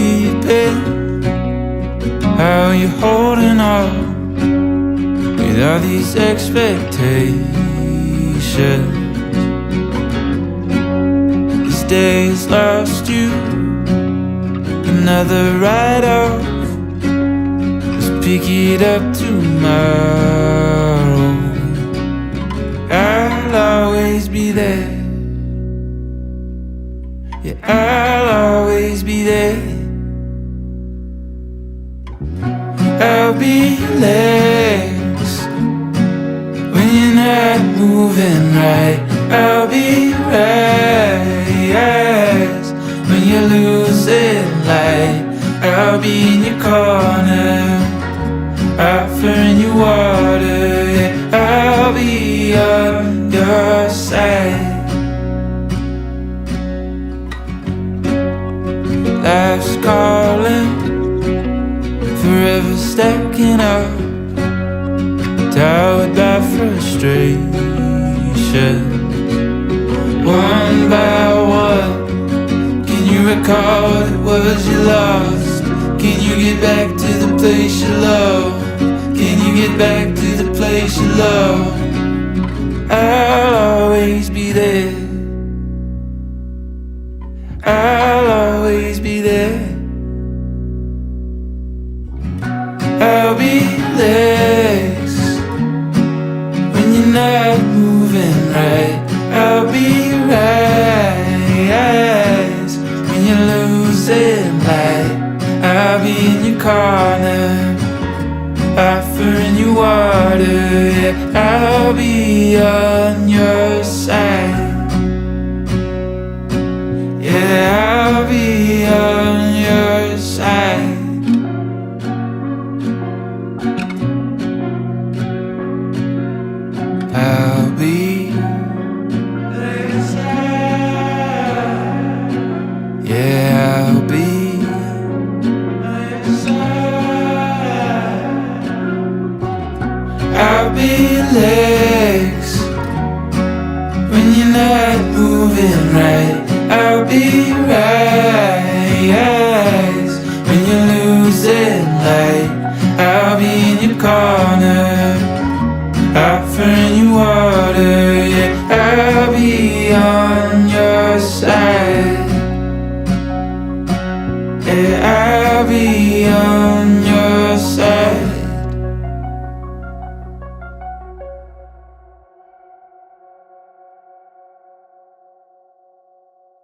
sleeping? How are you holding on with all these expectations? This day's lost you, another write-off. Let's pick it up tomorrow. I'll always be there. Yeah, I'll always be there. I'll be legs when you're not moving right. I'll be right when you're losing light. I'll be in your corner, offering you water. Yeah, I'll be on your side. Life's calling, forever stacking up, towered by frustration. One by one, can you recall what was you lost? Can you get back to the place you love? Can you get back to the place you love? I'll always be there. I'll always be there. I'll be legs when you're not moving right. I'll be right when you're losing light. I'll be in your corner, offering you water. Yeah, I'll be on your side. Yeah, I'll be on your side. I'll be side. Yeah, I'll be side. I'll be legs when you're not moving right. I'll be right when you're losing light. I'll be in your corner, offering you water. Yeah, I'll be on your side. Yeah, I'll be on your